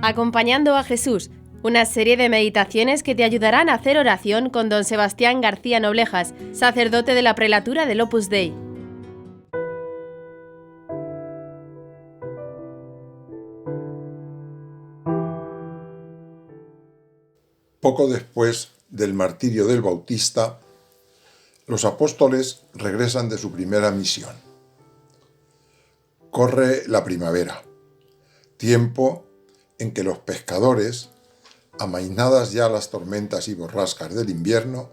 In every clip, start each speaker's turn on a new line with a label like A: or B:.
A: Acompañando a Jesús, una serie de meditaciones que te ayudarán a hacer oración con don Sebastián García Noblejas, sacerdote de la prelatura del Opus Dei.
B: Poco después del martirio del Bautista, los apóstoles regresan de su primera misión. Corre la primavera, tiempo en que los pescadores, amainadas ya las tormentas y borrascas del invierno,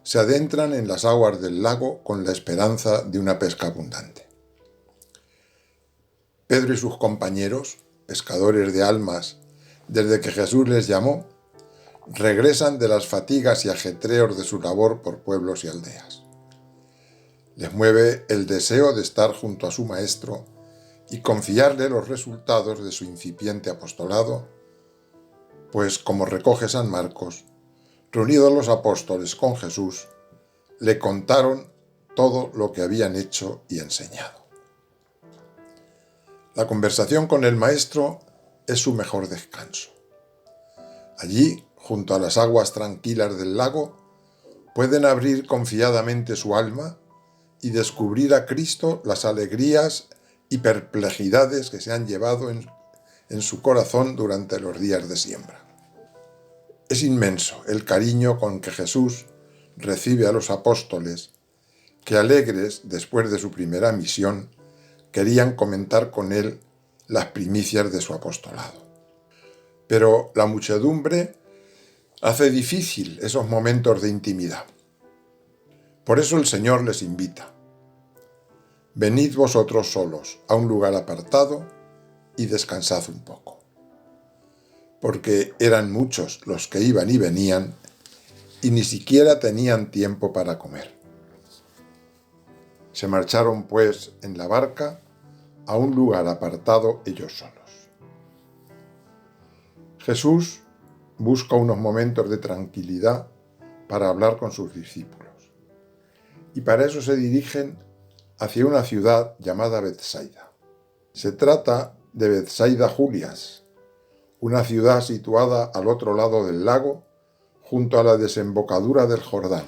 B: se adentran en las aguas del lago con la esperanza de una pesca abundante. Pedro y sus compañeros, pescadores de almas, desde que Jesús les llamó, regresan de las fatigas y ajetreos de su labor por pueblos y aldeas. Les mueve el deseo de estar junto a su Maestro y confiarle los resultados de su incipiente apostolado, pues, como recoge San Marcos, reunidos los apóstoles con Jesús, le contaron todo lo que habían hecho y enseñado. La conversación con el Maestro es su mejor descanso. Allí, junto a las aguas tranquilas del lago, pueden abrir confiadamente su alma y descubrir a Cristo las alegrías y perplejidades que se han llevado en su corazón durante los días de siembra. Es inmenso el cariño con que Jesús recibe a los apóstoles, que alegres después de su primera misión, querían comentar con él las primicias de su apostolado. Pero la muchedumbre hace difícil esos momentos de intimidad. Por eso el Señor les invita: venid vosotros solos a un lugar apartado y descansad un poco. Porque eran muchos los que iban y venían y ni siquiera tenían tiempo para comer. Se marcharon pues en la barca a un lugar apartado ellos solos. Jesús busca unos momentos de tranquilidad para hablar con sus discípulos, y para eso se dirigen hacia una ciudad llamada Betsaida. Se trata de Betsaida Julias, una ciudad situada al otro lado del lago, junto a la desembocadura del Jordán,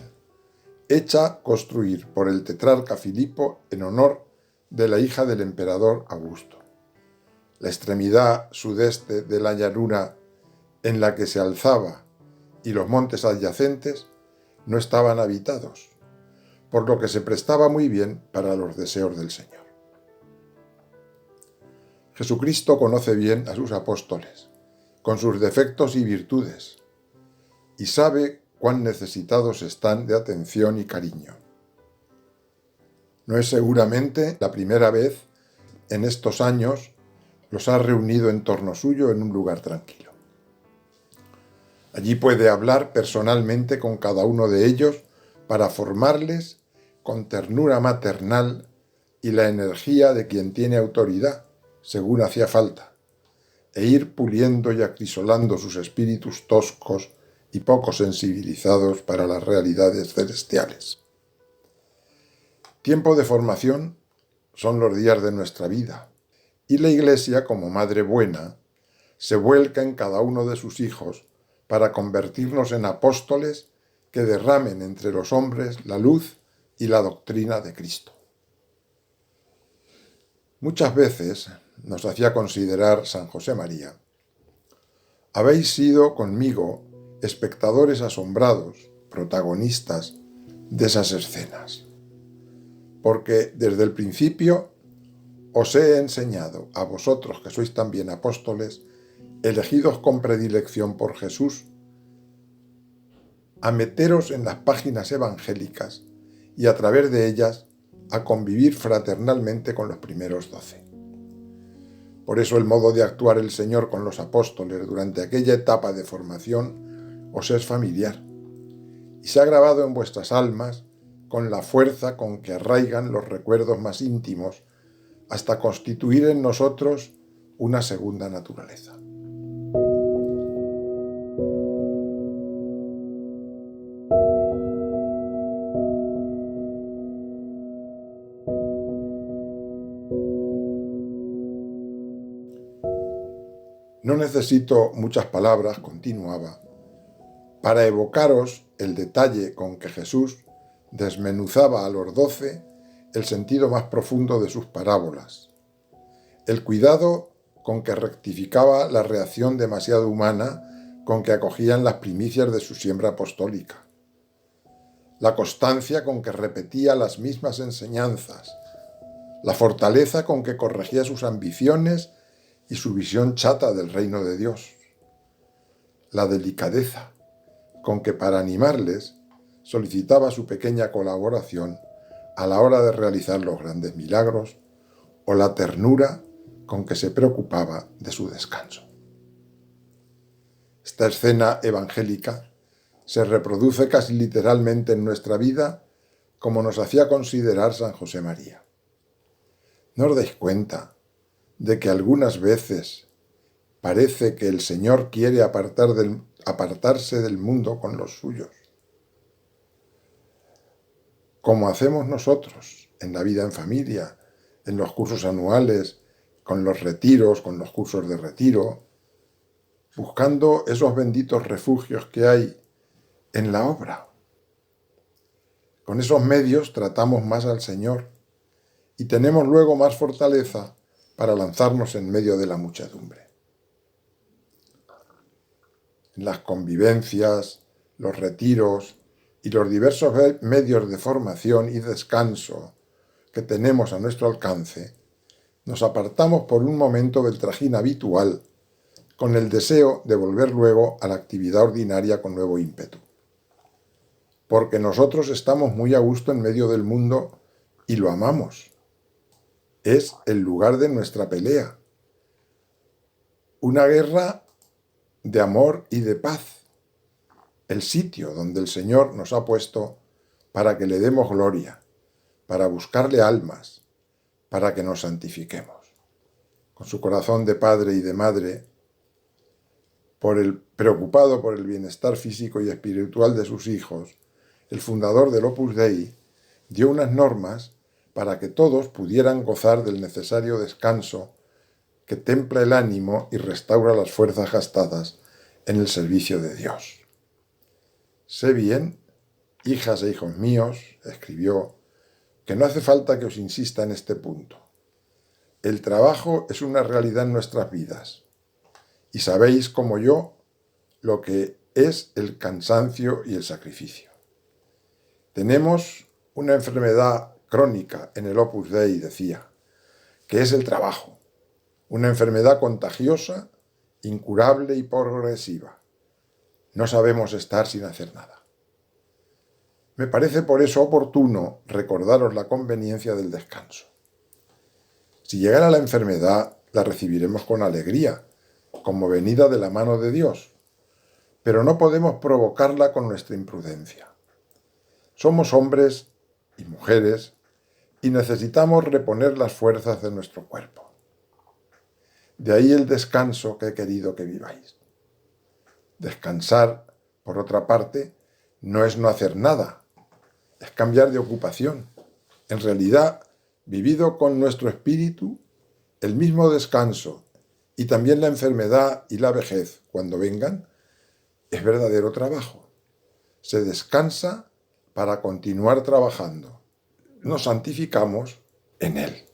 B: hecha construir por el tetrarca Filipo en honor de la hija del emperador Augusto. La extremidad sudeste de la llanura en la que se alzaba y los montes adyacentes no estaban habitados, por lo que se prestaba muy bien para los deseos del Señor. Jesucristo conoce bien a sus apóstoles, con sus defectos y virtudes, y sabe cuán necesitados están de atención y cariño. No es seguramente la primera vez en estos años los ha reunido en torno suyo en un lugar tranquilo. Allí puede hablar personalmente con cada uno de ellos para formarles con ternura maternal y la energía de quien tiene autoridad, según hacía falta, e ir puliendo y acrisolando sus espíritus toscos y poco sensibilizados para las realidades celestiales. Tiempo de formación son los días de nuestra vida, y la Iglesia, como madre buena, se vuelca en cada uno de sus hijos para convertirnos en apóstoles que derramen entre los hombres la luz y la doctrina de Cristo. Muchas veces, nos hacía considerar San José María, habéis sido conmigo espectadores asombrados, protagonistas de esas escenas, porque desde el principio os he enseñado a vosotros, que sois también apóstoles, elegidos con predilección por Jesús, a meteros en las páginas evangélicas y a través de ellas a convivir fraternalmente con los primeros 12. Por eso el modo de actuar el Señor con los apóstoles durante aquella etapa de formación os es familiar y se ha grabado en vuestras almas con la fuerza con que arraigan los recuerdos más íntimos hasta constituir en nosotros una segunda naturaleza. No necesito muchas palabras, continuaba, para evocaros el detalle con que Jesús desmenuzaba a los 12 el sentido más profundo de sus parábolas, el cuidado con que rectificaba la reacción demasiado humana con que acogían las primicias de su siembra apostólica, la constancia con que repetía las mismas enseñanzas, la fortaleza con que corregía sus ambiciones y su visión chata del reino de Dios, la delicadeza con que para animarles solicitaba su pequeña colaboración a la hora de realizar los grandes milagros, o la ternura con que se preocupaba de su descanso. Esta escena evangélica se reproduce casi literalmente en nuestra vida, como nos hacía considerar San José María. ¿No os dais cuenta de que algunas veces parece que el Señor quiere apartarse del mundo con los suyos? Como hacemos nosotros en la vida en familia, en los cursos anuales, con los retiros, con los cursos de retiro, buscando esos benditos refugios que hay en la obra. Con esos medios tratamos más al Señor y tenemos luego más fortaleza para lanzarnos en medio de la muchedumbre. En las convivencias, los retiros y los diversos medios de formación y descanso que tenemos a nuestro alcance, nos apartamos por un momento del trajín habitual con el deseo de volver luego a la actividad ordinaria con nuevo ímpetu. Porque nosotros estamos muy a gusto en medio del mundo y lo amamos. Es el lugar de nuestra pelea. Una guerra de amor y de paz. El sitio donde el Señor nos ha puesto para que le demos gloria, para buscarle almas, para que nos santifiquemos. Con su corazón de padre y de madre, preocupado por el bienestar físico y espiritual de sus hijos, el fundador del Opus Dei dio unas normas para que todos pudieran gozar del necesario descanso que templa el ánimo y restaura las fuerzas gastadas en el servicio de Dios. Sé bien, hijas e hijos míos, escribió, que no hace falta que os insista en este punto. El trabajo es una realidad en nuestras vidas, y sabéis como yo lo que es el cansancio y el sacrificio. Tenemos una enfermedad crónica en el Opus Dei, decía, que es el trabajo, una enfermedad contagiosa, incurable y progresiva. No sabemos estar sin hacer nada. Me parece por eso oportuno recordaros la conveniencia del descanso. Si llegara la enfermedad, la recibiremos con alegría, como venida de la mano de Dios, pero no podemos provocarla con nuestra imprudencia. Somos hombres y mujeres y necesitamos reponer las fuerzas de nuestro cuerpo. De ahí el descanso que he querido que viváis. Descansar, por otra parte, no es no hacer nada, es cambiar de ocupación. En realidad, vivido con nuestro espíritu, el mismo descanso y también la enfermedad y la vejez, cuando vengan, es verdadero trabajo. Se descansa para continuar trabajando. Nos santificamos en él,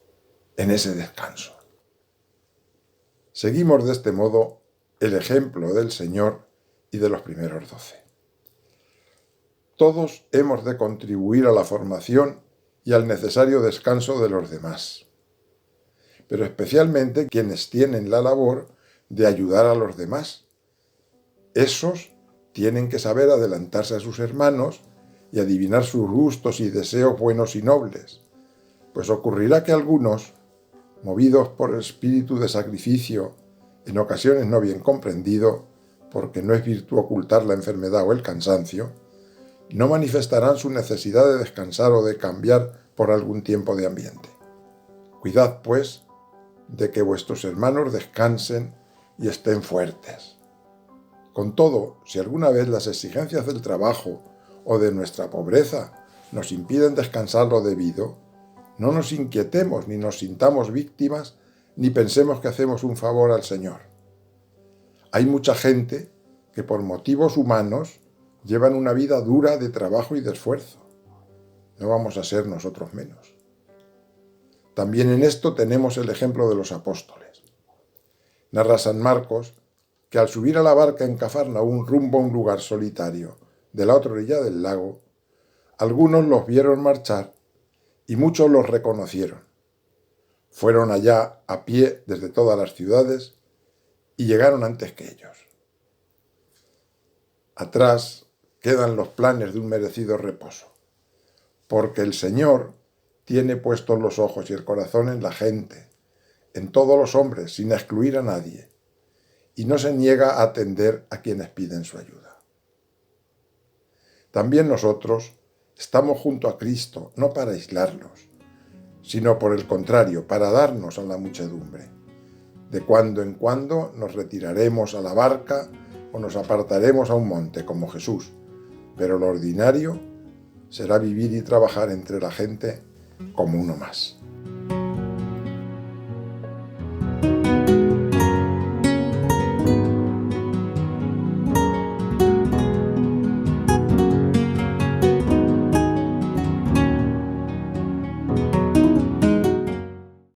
B: en ese descanso. Seguimos de este modo el ejemplo del Señor y de los primeros 12. Todos hemos de contribuir a la formación y al necesario descanso de los demás, pero especialmente quienes tienen la labor de ayudar a los demás. Esos tienen que saber adelantarse a sus hermanos y adivinar sus gustos y deseos buenos y nobles, pues ocurrirá que algunos, movidos por el espíritu de sacrificio, en ocasiones no bien comprendido, porque no es virtud ocultar la enfermedad o el cansancio, no manifestarán su necesidad de descansar o de cambiar por algún tiempo de ambiente. Cuidad, pues, de que vuestros hermanos descansen y estén fuertes. Con todo, si alguna vez las exigencias del trabajo o de nuestra pobreza nos impiden descansar lo debido, no nos inquietemos ni nos sintamos víctimas ni pensemos que hacemos un favor al Señor. Hay mucha gente que por motivos humanos llevan una vida dura de trabajo y de esfuerzo. No vamos a ser nosotros menos. También en esto tenemos el ejemplo de los apóstoles. Narra San Marcos que al subir a la barca en Cafarnaún rumbo a un lugar solitario de la otra orilla del lago, algunos los vieron marchar y muchos los reconocieron. Fueron allá a pie desde todas las ciudades y llegaron antes que ellos. Atrás quedan los planes de un merecido reposo, porque el Señor tiene puestos los ojos y el corazón en la gente, en todos los hombres, sin excluir a nadie, y no se niega a atender a quienes piden su ayuda. También nosotros estamos junto a Cristo, no para aislarnos, sino por el contrario, para darnos a la muchedumbre. De cuando en cuando nos retiraremos a la barca o nos apartaremos a un monte como Jesús, pero lo ordinario será vivir y trabajar entre la gente como uno más.